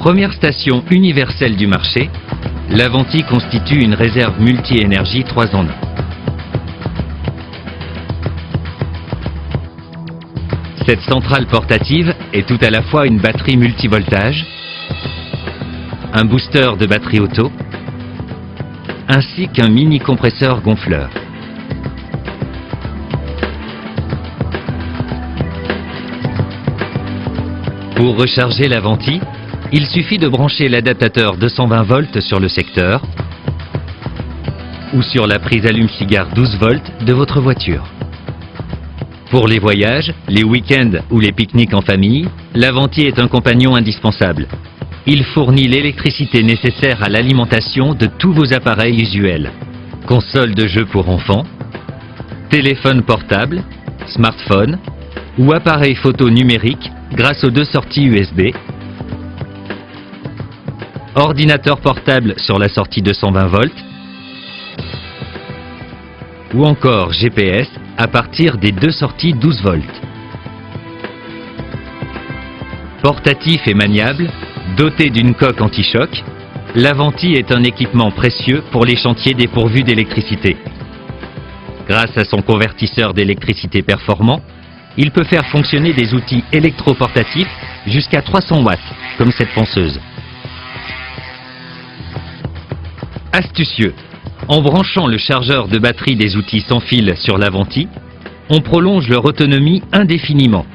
Première station universelle du marché, l'Avanti constitue une réserve multi-énergie 3 en 1. Cette centrale portative est tout à la fois une batterie multivoltage, un booster de batterie auto, ainsi qu'un mini compresseur gonfleur. Pour recharger l'Avanti, il suffit de brancher l'adaptateur 220 volts sur le secteur ou sur la prise allume-cigare 12 volts de votre voiture. Pour les voyages, les week-ends ou les pique-niques en famille, l'Avanti est un compagnon indispensable. Il fournit l'électricité nécessaire à l'alimentation de tous vos appareils usuels. Console de jeux pour enfants, téléphone portable, smartphone ou appareil photo numérique grâce aux 2 sorties USB, ordinateur portable sur la sortie 220 volts ou encore GPS à partir des 2 sorties 12 volts. Portatif et maniable, doté d'une coque anti-choc, l'Avanti est un équipement précieux pour les chantiers dépourvus d'électricité. Grâce à son convertisseur d'électricité performant, il peut faire fonctionner des outils électroportatifs jusqu'à 300 watts, comme cette ponceuse. Astucieux, en branchant le chargeur de batterie des outils sans fil sur l'Avanti, on prolonge leur autonomie indéfiniment.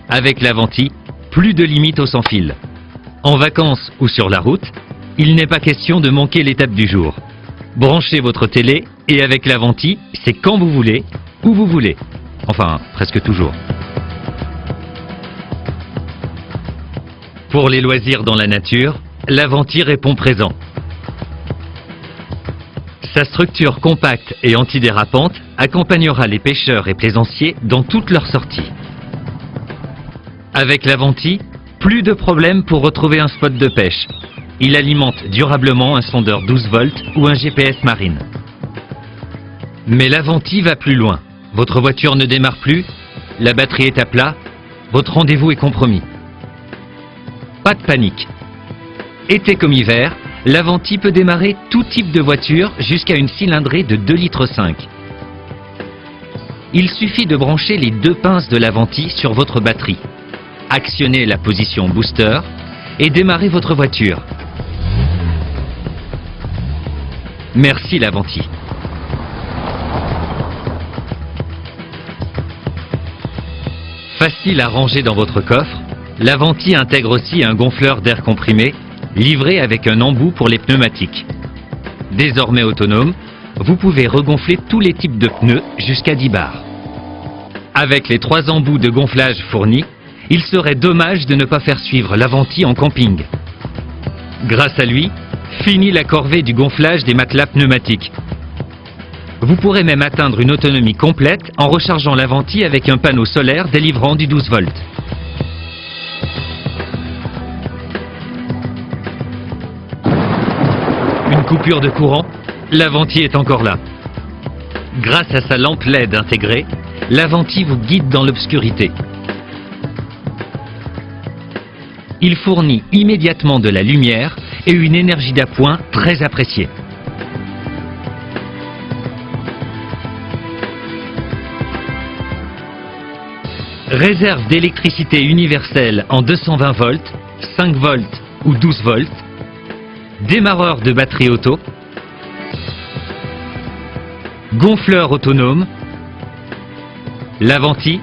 Avec l'Avanti, plus de limite au sans fil. En vacances ou sur la route, il n'est pas question de manquer l'étape du jour. Branchez votre télé et avec l'Avanti, c'est quand vous voulez, où vous voulez. Enfin, presque toujours. Pour les loisirs dans la nature, l'Avanti répond présent. Sa structure compacte et antidérapante accompagnera les pêcheurs et plaisanciers dans toutes leurs sorties. Avec l'Avanti, plus de problèmes pour retrouver un spot de pêche. Il alimente durablement un sondeur 12 volts ou un GPS marine. Mais l'Avanti va plus loin. Votre voiture ne démarre plus, la batterie est à plat, votre rendez-vous est compromis. Pas de panique. Été comme hiver, l'Avanti peut démarrer tout type de voiture jusqu'à une cylindrée de 2,5 litres. Il suffit de brancher les 2 pinces de l'Avanti sur votre batterie. Actionnez la position booster et démarrez votre voiture. Merci l'Avanti. Facile à ranger dans votre coffre, l'Avanti intègre aussi un gonfleur d'air comprimé livré avec un embout pour les pneumatiques. Désormais autonome, vous pouvez regonfler tous les types de pneus jusqu'à 10 bars. Avec les 3 embouts de gonflage fournis, il serait dommage de ne pas faire suivre l'Avanti en camping. Grâce à lui, fini la corvée du gonflage des matelas pneumatiques. Vous pourrez même atteindre une autonomie complète en rechargeant l'Avanti avec un panneau solaire délivrant du 12 volts. Une coupure de courant, l'Avanti est encore là. Grâce à sa lampe LED intégrée, l'Avanti vous guide dans l'obscurité. Il fournit immédiatement de la lumière et une énergie d'appoint très appréciée. Réserve d'électricité universelle en 220 volts, 5 volts ou 12 volts, démarreur de batterie auto, gonfleur autonome, l'Avanti